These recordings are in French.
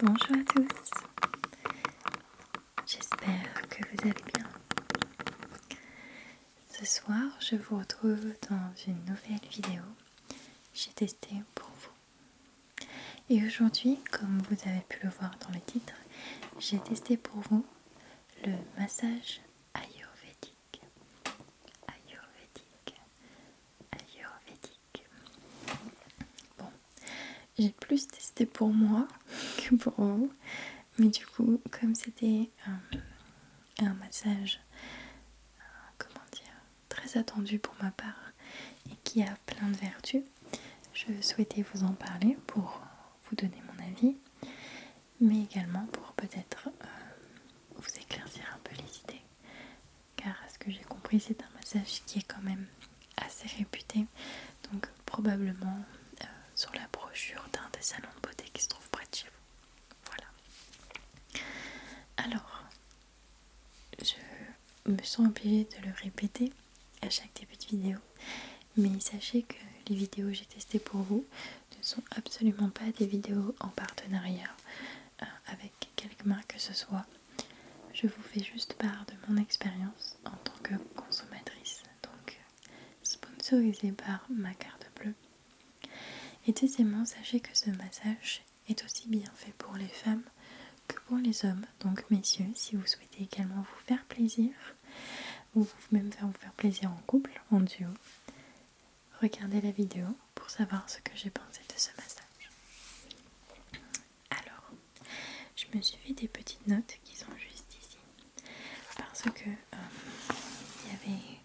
Bonjour à tous, j'espère que vous allez bien. Ce soir, je vous retrouve dans une nouvelle vidéo j'ai testé pour vous. Et aujourd'hui, comme vous avez pu le voir dans le titre, j'ai testé pour vous le massage ayurvédique. Ayurvédique. Bon, j'ai plus testé pour moi que pour vous, mais du coup, comme c'était un massage, très attendu pour ma part et qui a plein de vertus, je souhaitais vous en parler pour vous donner mon avis, mais également pour peut-être vous éclaircir un peu les idées, car à ce que j'ai compris, c'est un massage qui est quand même assez réputé, donc probablement sur la brochure d'un des salons de beauté qui se trouve près de chez vous. Voilà. Alors, je me sens obligée de le répéter à chaque début de vidéo, mais sachez que les vidéos que j'ai testées pour vous ne sont absolument pas des vidéos en partenariat avec quelque marque que ce soit. Je vous fais juste part de mon expérience en tant que consommatrice, donc sponsorisée par ma carte bleue. Et deuxièmement, sachez que ce massage est aussi bien fait pour les femmes que pour les hommes. Donc messieurs, si vous souhaitez également vous faire plaisir, ou même vous faire plaisir en couple, en duo, regardez la vidéo pour savoir ce que j'ai pensé de ce massage. Alors, je me suis fait des petites notes qui sont juste ici, parce que il y avait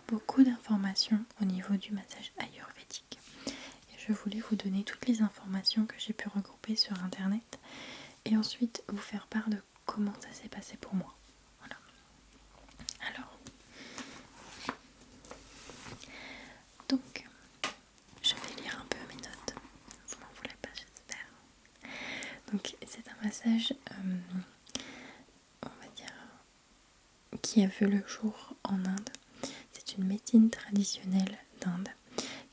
beaucoup d'informations au niveau du massage ayurvédique. Et je voulais vous donner toutes les informations que j'ai pu regrouper sur internet et ensuite vous faire part de comment ça s'est passé pour moi. Voilà. Alors, donc, je vais lire un peu mes notes. Vous m'en voulez pas, j'espère. Donc, c'est un massage, on va dire, qui a vu le jour en Inde. C'est une médecine traditionnelle d'Inde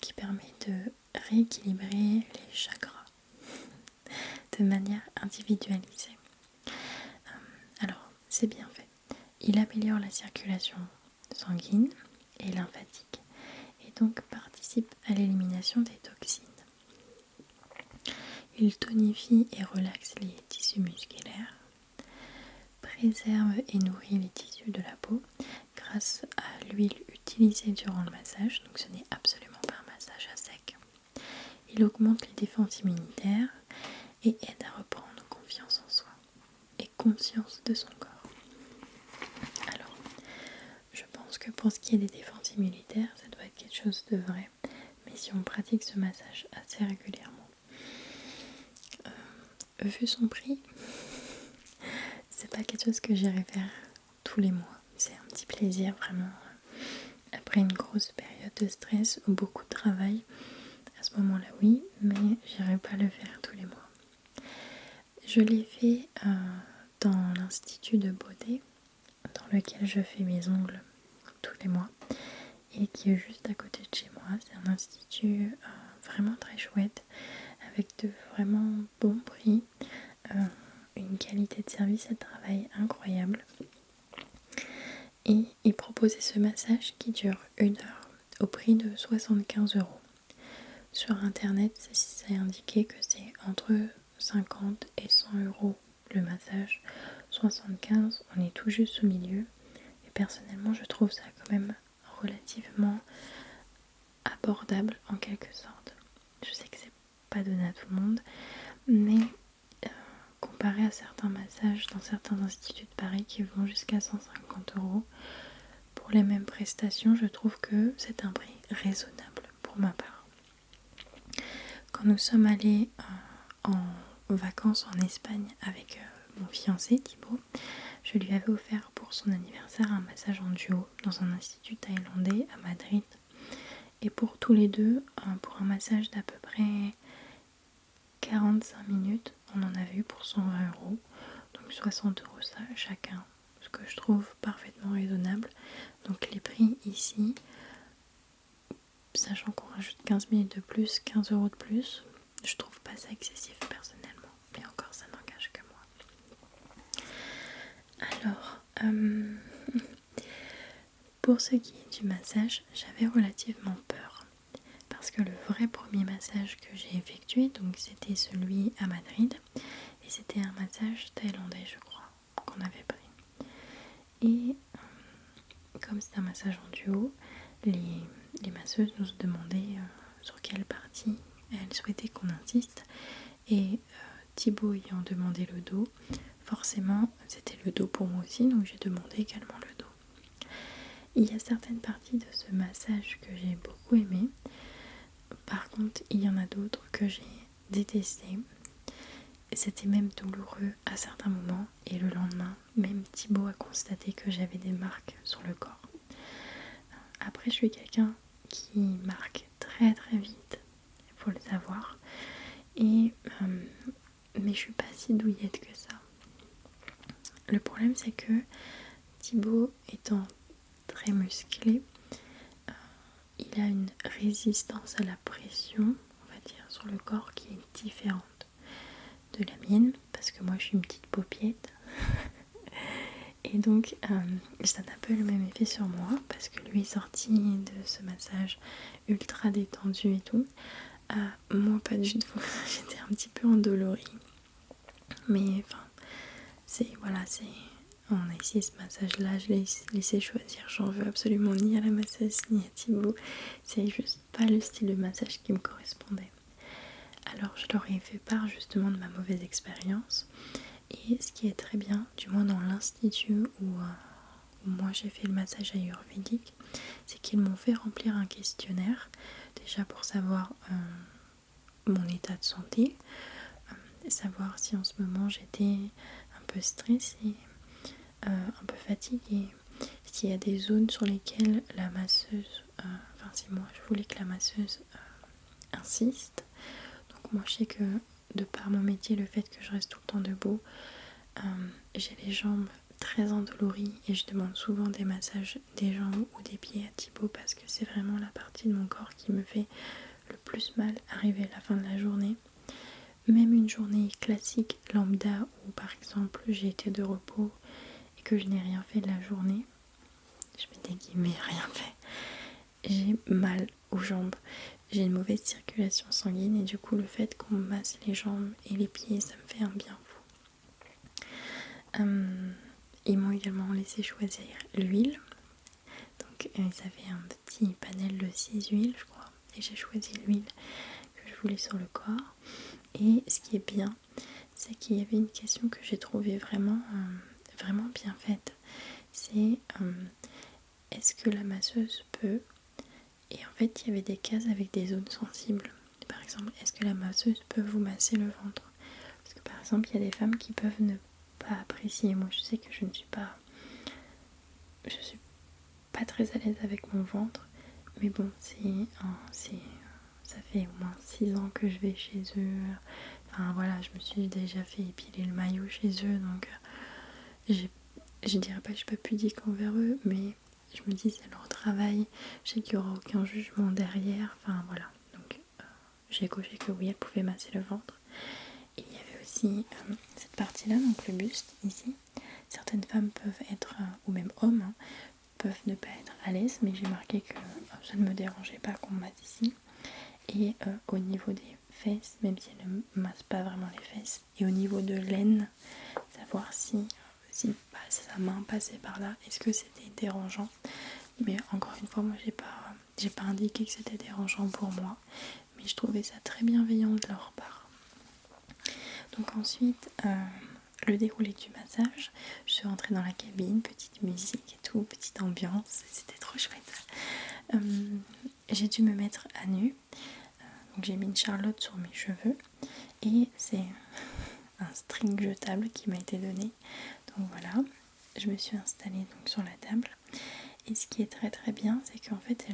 qui permet de rééquilibrer les chakras de manière individualisée. Alors, c'est bien fait. Il améliore la circulation sanguine et lymphatique et donc participe à l'élimination des toxines. Il tonifie et relaxe les tissus musculaires, préserve et nourrit les tissus de la peau grâce à l'huile utilisée durant le massage, donc ce n'est absolument pas un massage à sec. Il augmente les défenses immunitaires et aide à reprendre confiance en soi et conscience de son corps. Alors, je pense que pour ce qui est des défenses immunitaires, ça doit être quelque chose de vrai, mais si on pratique ce massage assez régulièrement, vu son prix, c'est pas quelque chose que j'irai faire tous les mois. C'est un petit plaisir vraiment après une grosse période de stress ou beaucoup de travail. À ce moment-là, oui, mais j'irai pas le faire tous les mois. Je l'ai fait dans l'institut de beauté dans lequel je fais mes ongles tous les mois et qui est juste à côté de chez moi. C'est un institut vraiment très chouette avec de vraiment bons prix, une qualité de service et de travail incroyable. Et il proposait ce massage qui dure 1 heure au prix de 75 €. Sur internet, c'est indiqué que c'est entre 50 et 100 € le massage. 75, on est tout juste au milieu. Et personnellement, je trouve ça quand même relativement abordable en quelque sorte. Je sais que c'est pas donné à tout le monde, mais comparé à certains massages dans certains instituts de Paris qui vont jusqu'à 150 € pour les mêmes prestations, je trouve que c'est un prix raisonnable pour ma part. Quand nous sommes allés en vacances en Espagne avec mon fiancé Thibaut, je lui avais offert pour son anniversaire un massage en duo dans un institut thaïlandais à Madrid. Et pour tous les deux, pour un massage d'à peu près 45 minutes, on en avait eu pour 120 €, donc 60 € ça, chacun, ce que je trouve parfaitement raisonnable. Donc les prix ici, sachant qu'on rajoute 15 minutes de plus, 15 € de plus, je trouve pas ça excessif personnellement. Mais encore, ça n'engage Alors, pour ce qui est du massage, j'avais relativement peur. Parce que le vrai premier massage que j'ai effectué, donc c'était celui à Madrid. Et c'était un massage thaïlandais, je crois, qu'on avait pris. Et comme c'est un massage en duo, les masseuses nous demandaient sur quelle partie elles souhaitaient qu'on insiste. Et Thibaut ayant demandé le dos, forcément c'était le dos pour moi aussi, donc j'ai demandé également le dos. Il y a certaines parties de ce massage que j'ai beaucoup aimé. Par contre, il y en a d'autres que j'ai détesté. C'était même douloureux à certains moments, et le lendemain, même Thibaut a constaté que j'avais des marques sur le corps. Après, je suis quelqu'un qui marque très très vite, il faut le savoir, mais je suis pas si douillette que ça. Le problème, c'est que Thibaut étant très musclé, il a une résistance à la pression, on va dire, sur le corps qui est différente de la mienne, parce que moi je suis une petite paupiette. Et donc ça n'a pas eu le même effet sur moi, parce que lui est sorti de ce massage ultra détendu et tout. Moi pas du tout, j'étais un petit peu endolorie. Mais enfin, on a essayé ce massage là, je l'ai laissé choisir, j'en veux absolument ni à la masseuse ni à Thibaut. C'est juste pas le style de massage qui me correspondait. Alors je leur ai fait part justement de ma mauvaise expérience. Et ce qui est très bien, du moins dans l'institut où moi j'ai fait le massage ayurvédique, c'est qu'ils m'ont fait remplir un questionnaire, déjà pour savoir mon état de santé, savoir si en ce moment j'étais un peu stressée, un peu fatiguée, s'il y a des zones sur lesquelles la masseuse, si moi je voulais que la masseuse insiste. Donc moi je sais que de par mon métier, le fait que je reste tout le temps debout, j'ai les jambes très endolories et je demande souvent des massages des jambes ou des pieds à Thibaut, parce que c'est vraiment la partie de mon corps qui me fait le plus mal arrivé à la fin de la journée. Même une journée classique lambda où par exemple j'ai été de repos et que je n'ai rien fait de la journée, je mets des guillemets, rien fait, j'ai mal aux jambes, j'ai une mauvaise circulation sanguine, et du coup le fait qu'on me masse les jambes et les pieds, ça me fait un bien fou. Ils m'ont également laissé choisir l'huile, donc ils avaient un petit panel de 6 huiles je crois, et j'ai choisi l'huile que je voulais sur le corps. Et ce qui est bien, c'est qu'il y avait une question que j'ai trouvée vraiment bien faite, c'est est-ce que la masseuse peut, et en fait il y avait des cases avec des zones sensibles, par exemple est-ce que la masseuse peut vous masser le ventre, parce que par exemple il y a des femmes qui peuvent ne pas apprécier. Moi je sais que je suis pas très à l'aise avec mon ventre, mais bon ça fait au moins 6 ans que je vais chez eux. Enfin voilà, je me suis déjà fait épiler le maillot chez eux, donc je dirais pas que je suis pas pudique envers eux, mais je me dis c'est leur travail, je sais qu'il n'y aura aucun jugement derrière, enfin voilà. Donc j'ai coché que oui, elle pouvait masser le ventre. Et il y avait aussi cette partie là, donc le buste ici. Certaines femmes peuvent être, ou même hommes, peuvent ne pas être à l'aise, mais j'ai marqué que ça ne me dérangeait pas qu'on masse ici. Et au niveau des fesses, même si elle ne masse pas vraiment les fesses, et au niveau de l'aine, savoir si sa main passait par là, est-ce que c'était dérangeant. Mais encore une fois, moi j'ai pas indiqué que c'était dérangeant pour moi, mais je trouvais ça très bienveillant de leur part. Donc ensuite, le déroulé du massage, je suis rentrée dans la cabine, petite musique et tout, petite ambiance, c'était trop chouette. J'ai dû me mettre à nu, donc j'ai mis une charlotte sur mes cheveux, et c'est un string jetable qui m'a été donné. Donc voilà, je me suis installée donc sur la table, et ce qui est très très bien, c'est qu'en fait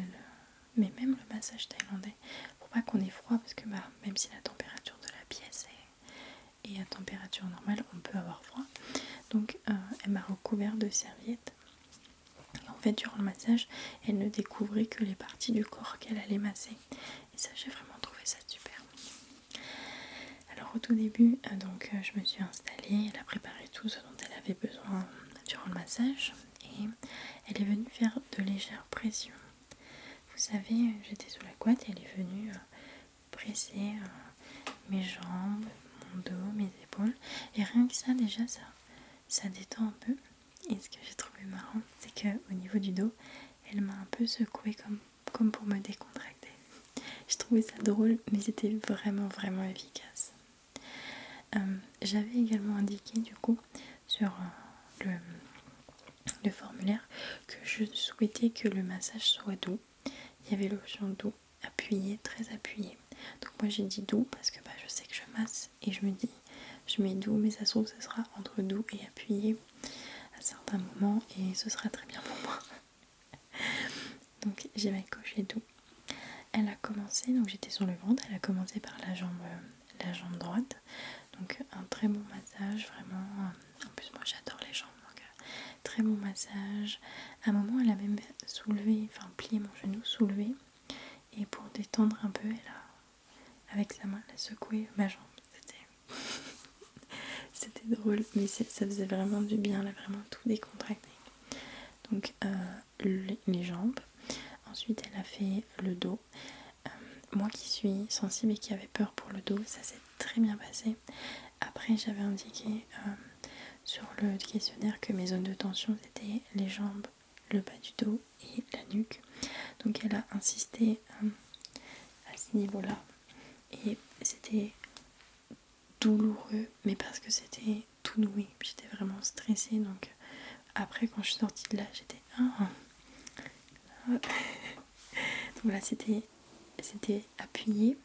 mais même le massage thaïlandais, pour pas qu'on ait froid, parce que même si la température de la pièce est à température normale, on peut avoir froid. Donc elle m'a recouvert de serviettes. Et en fait durant le massage, elle ne découvrait que les parties du corps qu'elle allait masser. Et ça, j'ai vraiment trouvé ça super. Alors au tout début, je me suis installée, elle a préparé tout ce dont elle avait besoin, durant le massage et elle est venue faire de légères pressions. Vous savez, j'étais sous la couette et elle est venue presser mes jambes, mon dos, mes épaules. Et rien que ça, déjà, ça détend un peu. Et ce que j'ai trouvé marrant, c'est qu'au niveau du dos, elle m'a un peu secoué comme pour me décontracter. J'ai trouvé ça drôle, mais c'était vraiment efficace. J'avais également indiqué du coup sur le formulaire que je souhaitais que le massage soit doux. Il y avait l'option doux, appuyé, très appuyé. Donc moi j'ai dit doux parce que je sais que je masse et je me dis je mets doux, mais ça se trouve ce sera entre doux et appuyé à certains moments et ce sera très bien pour moi. Donc j'ai coché doux. Elle a commencé, donc j'étais sur le ventre, elle a commencé par la jambe droite. Donc un très bon massage, vraiment. En plus moi j'adore les jambes, donc très bon massage. À un moment elle a même plié mon genou, soulevé. Et pour détendre un peu, avec sa main, elle a secoué ma jambe. C'était drôle, mais ça faisait vraiment du bien, elle a vraiment tout décontracté. Donc les jambes. Ensuite elle a fait le dos. Moi qui suis sensible et qui avait peur pour le dos, ça s'est très bien passé. Après j'avais indiqué sur le questionnaire que mes zones de tension c'était les jambes, le bas du dos et la nuque. Donc elle a insisté à ce niveau-là. Et c'était douloureux, mais parce que c'était tout noué. J'étais vraiment stressée, donc après quand je suis sortie de là, j'étais donc là c'était appuyé,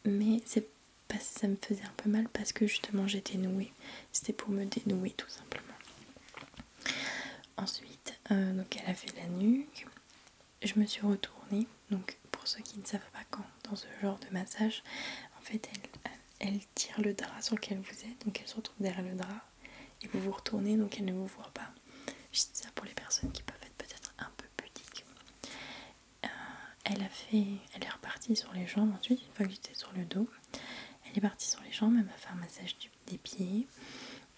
mais ça me faisait un peu mal parce que justement j'étais nouée. C'était pour me dénouer tout simplement. Ensuite, donc elle a fait la nuque. Je me suis retournée. Donc pour ceux qui ne savent pas quand dans ce genre de massage, en fait elle tire le drap sur lequel vous êtes, donc elle se retrouve derrière le drap et vous vous retournez, donc elle ne vous voit pas. Je dis ça pour les personnes qui peuvent être peut-être un peu pudiques. Elle est repartie sur les jambes ensuite, une fois que j'étais sur le dos. Elle est partie sur les jambes, elle m'a fait un massage des pieds,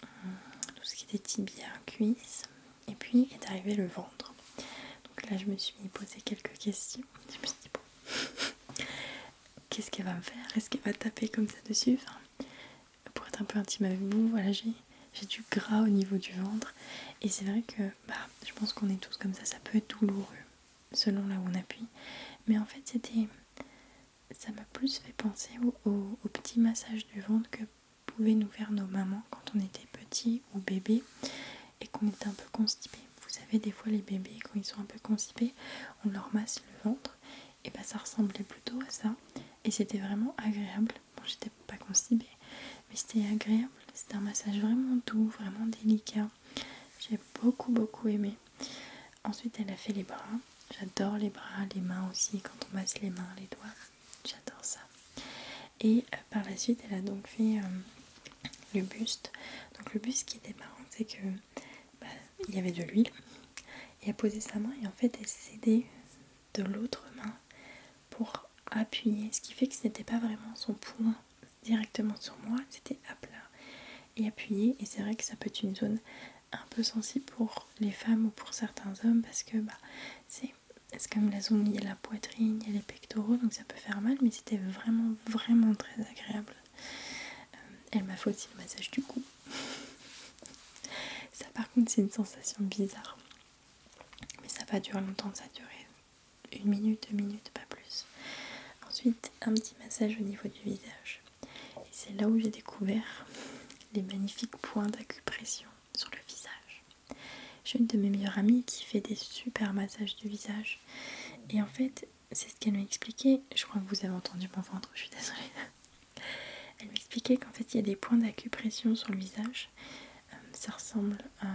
tout ce qui était tibia, cuisse, et puis est arrivé le ventre. Donc là je me suis posé quelques questions. Je me suis dit bon, qu'est-ce qu'elle va me faire? Est-ce qu'elle va taper comme ça dessus? Pour être un peu intime avec vous, voilà, j'ai du gras au niveau du ventre. Et c'est vrai que je pense qu'on est tous comme ça peut être douloureux selon là où on appuie. Mais en fait ça m'a plus fait penser au petit massage du ventre que pouvaient nous faire nos mamans quand on était petit ou bébé et qu'on était un peu constipé. Vous savez, des fois les bébés quand ils sont un peu constipés, on leur masse le ventre et ça ressemblait plutôt à ça et c'était vraiment agréable. Bon, j'étais pas constipée, mais c'était agréable. C'était un massage vraiment doux, vraiment délicat. J'ai beaucoup aimé. Ensuite elle a fait les bras. J'adore les bras, les mains aussi, quand on masse les mains, les doigts. J'adore ça. Et par la suite elle a donc fait le buste. Donc le buste, ce qui était marrant, c'est que il y avait de l'huile et elle posait sa main et en fait elle s'aidait de l'autre main pour appuyer, ce qui fait que ce n'était pas vraiment son poing directement sur moi, c'était à plat et appuyé. Et c'est vrai que ça peut être une zone un peu sensible pour les femmes ou pour certains hommes parce que c'est comme la zone où il y a la poitrine, il y a les pectoraux, donc ça peut faire mal, mais c'était vraiment très agréable. Elle m'a fait aussi le massage du cou. Ça par contre c'est une sensation bizarre, mais ça va pas durer longtemps, ça a duré 1 minute, 2 minutes, pas plus. Ensuite un petit massage au niveau du visage et c'est là où j'ai découvert les magnifiques points d'acupression sur le visage. J'ai une de mes meilleures amies qui fait des super massages du visage et en fait c'est ce qu'elle m'a expliqué. Je crois que vous avez entendu mon ventre, je suis désolée. Elle m'expliquait qu'en fait il y a des points d'acupression sur le visage. Ça ressemble à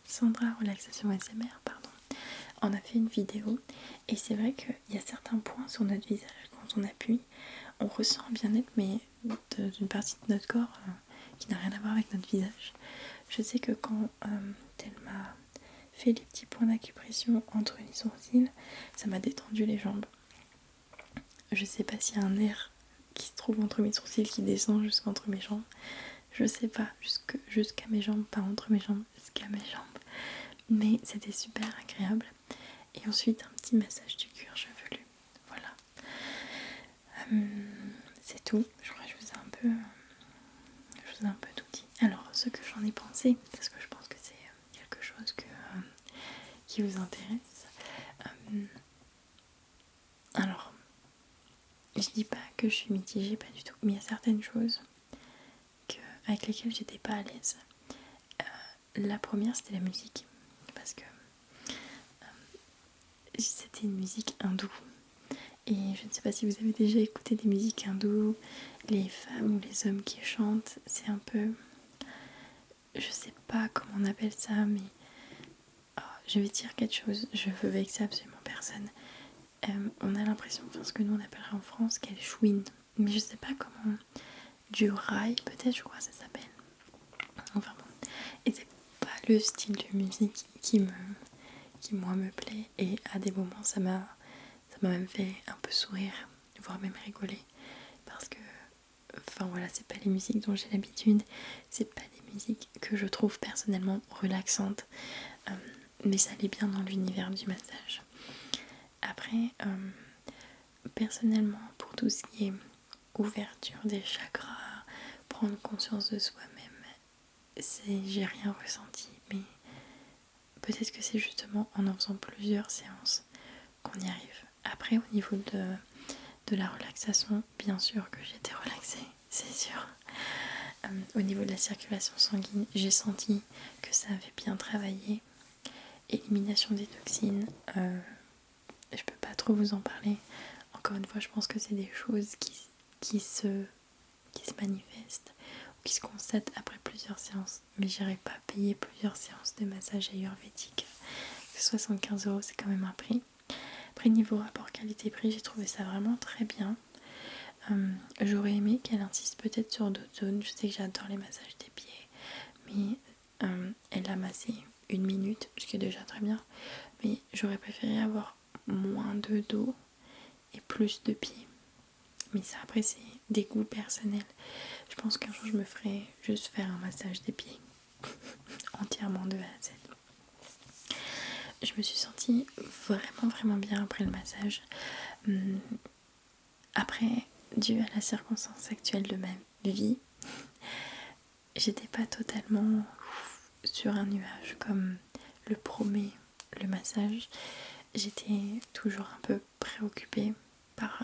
Sandra Relaxation SMR, pardon, on a fait une vidéo et c'est vrai qu'il y a certains points sur notre visage quand on appuie, on ressent un bien-être mais d'une partie de notre corps qui n'a rien à voir avec notre visage. Je sais que quand elle m'a fait les petits points d'acupression entre les sourcils, ça m'a détendu les jambes. Je sais pas s'il y a un nerf qui se trouve entre mes sourcils qui descend jusqu'entre mes jambes. je sais pas, jusqu'à mes jambes, pas entre mes jambes, jusqu'à mes jambes. Mais c'était super agréable. Et ensuite un petit massage du cuir chevelu. Voilà. C'est tout. Je crois que je vous ai un peu tout dit. Alors ce que j'en ai pensé, parce que je pense que c'est quelque chose qui vous intéresse. Alors, je dis pas que je suis mitigée, pas du tout, mais il y a certaines choses avec lesquelles j'étais pas à l'aise. La première, c'était la musique, parce que c'était une musique hindoue. Et je ne sais pas si vous avez déjà écouté des musiques hindoues, les femmes ou les hommes qui chantent, c'est un peu... Je sais pas comment on appelle ça, mais... Oh, je vais dire quelque chose, je veux vexer absolument personne. On a l'impression, enfin ce que nous on appellerait en France, qu'elle chouine. Mais je sais pas comment... Du rail, peut-être, je crois que ça s'appelle. Enfin bon. Et c'est pas le style de musique qui moi me plaît. Et à des moments, ça m'a même fait un peu sourire, voire même rigoler. Parce que, enfin voilà, c'est pas les musiques dont j'ai l'habitude. C'est pas des musiques que je trouve personnellement relaxantes. Mais ça allait bien dans l'univers du massage. Après, personnellement, pour tout ce qui est ouverture des chakras, prendre conscience de soi-même, j'ai rien ressenti. Mais peut-être que c'est justement en faisant plusieurs séances qu'on y arrive. Après, au niveau de la relaxation, bien sûr que j'étais relaxée, c'est sûr. Au niveau de la circulation sanguine, j'ai senti que ça avait bien travaillé. Élimination des toxines, je peux pas trop vous en parler. Encore une fois, je pense que c'est des choses qui se manifestent ou qui se constatent après plusieurs séances. Mais j'irai pas payer plusieurs séances de massage ayurvédique. 75 €, c'est quand même un prix. Après, niveau rapport qualité-prix, j'ai trouvé ça vraiment très bien. J'aurais aimé qu'elle insiste peut-être sur d'autres zones. Je sais que j'adore les massages des pieds, mais elle a massé 1 minute, ce qui est déjà très bien. Mais j'aurais préféré avoir moins de dos et plus de pieds. Mais ça, après, c'est des goûts personnels. Je pense qu'un jour, je me ferai juste faire un massage des pieds. Entièrement de A à Z. Je me suis sentie vraiment bien après le massage. Après, dû à la circonstance actuelle de ma vie, j'étais pas totalement sur un nuage comme le promet le massage. J'étais toujours un peu préoccupée par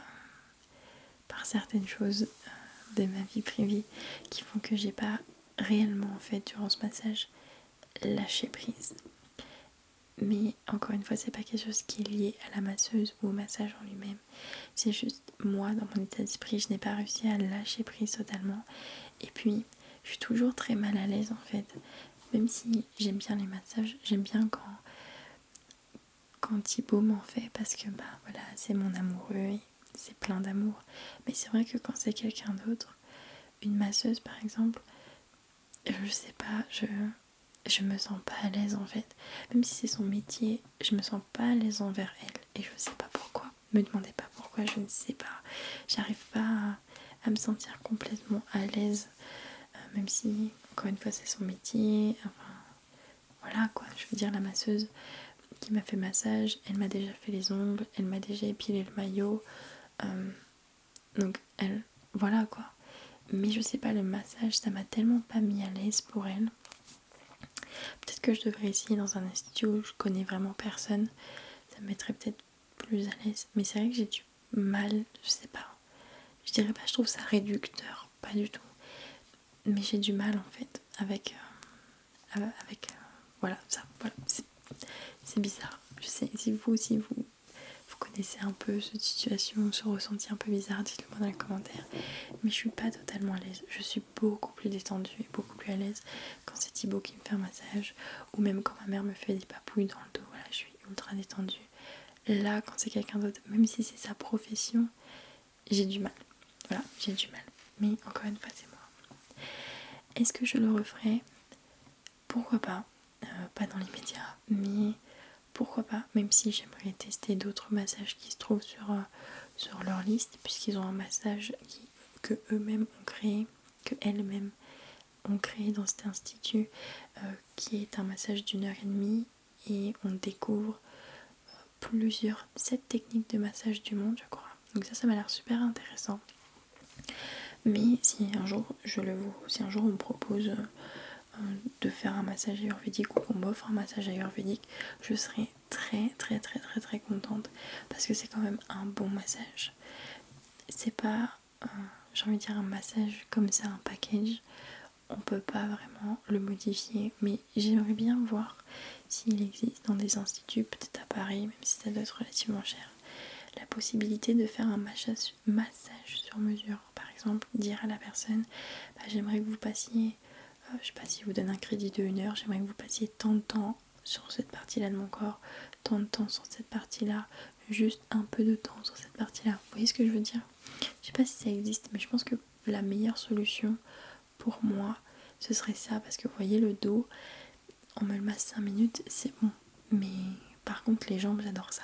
certaines choses de ma vie privée qui font que j'ai pas réellement en fait durant ce massage lâché prise. Mais encore une fois, c'est pas quelque chose qui est lié à la masseuse ou au massage en lui-même. C'est juste moi, dans mon état d'esprit, je n'ai pas réussi à lâcher prise totalement. Et puis, je suis toujours très mal à l'aise en fait. Même si j'aime bien les massages, j'aime bien quand Thibaut m'en fait parce que bah voilà, c'est mon amoureux et c'est plein d'amour. Mais c'est vrai que quand c'est quelqu'un d'autre, une masseuse par exemple, je sais pas, je me sens pas à l'aise en fait. Même si c'est son métier, je me sens pas à l'aise envers elle. Et je sais pas pourquoi. Me demandez pas pourquoi, je ne sais pas. J'arrive pas à me sentir complètement à l'aise. Même si, encore une fois, c'est son métier. Enfin, voilà quoi. Je veux dire, la masseuse qui m'a fait massage, elle m'a déjà fait les ongles, elle m'a déjà épilé le maillot. Donc, voilà quoi. Mais je sais pas, le massage, ça m'a tellement pas mis à l'aise pour elle. Peut-être que je devrais essayer dans un institut où je connais vraiment personne. Ça me mettrait peut-être plus à l'aise. Mais c'est vrai que j'ai du mal, je sais pas. Je dirais pas, je trouve ça réducteur, pas du tout. Mais j'ai du mal en fait avec voilà, ça, voilà. C'est bizarre. Je sais, si vous aussi vous connaissez un peu cette situation, ce ressenti un peu bizarre, dites-le moi dans les commentaires. Mais je suis pas totalement à l'aise. Je suis beaucoup plus détendue et beaucoup plus à l'aise quand c'est Thibaut qui me fait un massage, ou même quand ma mère me fait des papouilles dans le dos. Voilà, je suis ultra détendue. Là, quand c'est quelqu'un d'autre, même si c'est sa profession, j'ai du mal. Voilà, j'ai du mal. Mais encore une fois, c'est moi. Est-ce que je le referai? Pourquoi pas? Pas dans l'immédiat, mais pourquoi pas, même si j'aimerais tester d'autres massages qui se trouvent sur leur liste, puisqu'ils ont un massage que eux-mêmes ont créé, que elles-mêmes ont créé dans cet institut qui est un massage d'1h30 et on découvre 7 techniques de massage du monde, je crois. Donc ça m'a l'air super intéressant. Mais si un jour on me propose de faire un massage ayurvédique ou qu'on m'offre un massage ayurvédique, je serai très très très très très contente parce que c'est quand même un bon massage. C'est pas, j'ai envie de dire, un massage comme ça, un package. On peut pas vraiment le modifier, mais j'aimerais bien voir s'il existe dans des instituts, peut-être à Paris, même si ça doit être relativement cher, la possibilité de faire un massage sur mesure. Par exemple, dire à la personne, j'aimerais que vous passiez, je sais pas, si vous donne un crédit de 1 heure, j'aimerais que vous passiez tant de temps sur cette partie-là de mon corps, tant de temps sur cette partie-là, juste un peu de temps sur cette partie-là. Vous voyez ce que je veux dire? Je sais pas si ça existe, mais je pense que la meilleure solution pour moi, ce serait ça, parce que vous voyez, le dos, on me le masse 5 minutes, c'est bon. Mais par contre, les jambes, j'adore ça.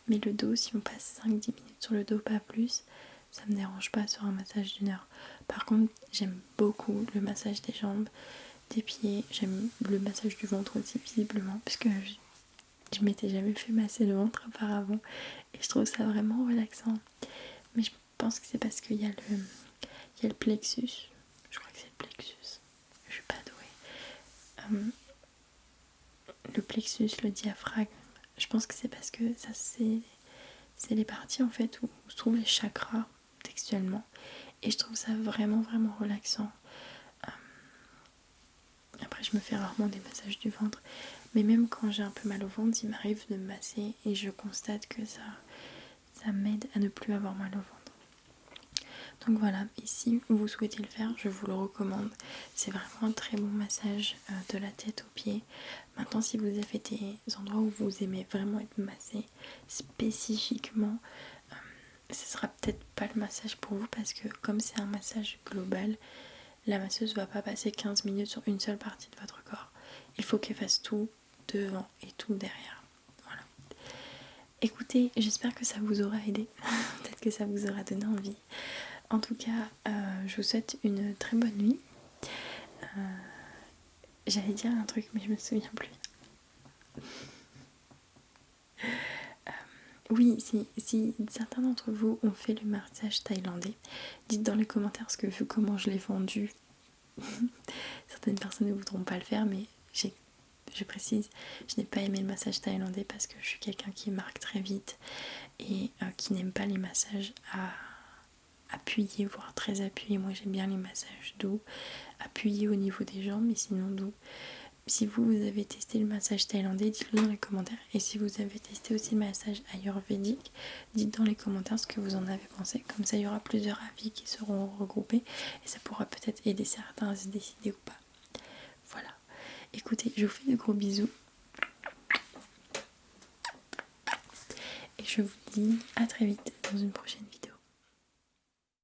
Mais le dos, si on passe 5-10 minutes sur le dos, pas plus, ça me dérange pas sur un massage d'1 heure. Par contre, j'aime beaucoup le massage des jambes, des pieds, j'aime le massage du ventre aussi, visiblement, parce que je m'étais jamais fait masser le ventre auparavant et je trouve ça vraiment relaxant. Mais je pense que c'est parce qu'il y a le plexus, je crois que c'est le plexus, je suis pas douée. Le plexus, le diaphragme, je pense que c'est parce que ça c'est les parties en fait où se trouvent les chakras textuellement, et je trouve ça vraiment vraiment relaxant. Après, je me fais rarement des massages du ventre, mais même quand j'ai un peu mal au ventre, il m'arrive de me masser et je constate que ça m'aide à ne plus avoir mal au ventre. Donc voilà, et si vous souhaitez le faire, je vous le recommande. C'est vraiment un très bon massage de la tête aux pieds. Maintenant, si vous avez des endroits où vous aimez vraiment être massé spécifiquement, ce sera peut-être pas le massage pour vous, parce que comme c'est un massage global, la masseuse va pas passer 15 minutes sur une seule partie de votre corps. Il faut qu'elle fasse tout devant et tout derrière. Voilà. Écoutez, j'espère que ça vous aura aidé. Peut-être que ça vous aura donné envie. En tout cas, je vous souhaite une très bonne nuit. J'allais dire un truc, mais je me souviens plus. Oui, si certains d'entre vous ont fait le massage thaïlandais, dites dans les commentaires, parce que vu comment je l'ai vendu, certaines personnes ne voudront pas le faire, mais je précise, je n'ai pas aimé le massage thaïlandais parce que je suis quelqu'un qui marque très vite et qui n'aime pas les massages à appuyés, voire très appuyés. Moi j'aime bien les massages doux, appuyés au niveau des jambes, mais sinon doux. Si vous avez testé le massage thaïlandais, dites-le dans les commentaires. Et si vous avez testé aussi le massage ayurvédique, dites dans les commentaires ce que vous en avez pensé. Comme ça, il y aura plusieurs avis qui seront regroupés et ça pourra peut-être aider certains à se décider ou pas. Voilà. Écoutez, je vous fais de gros bisous. Et je vous dis à très vite dans une prochaine vidéo.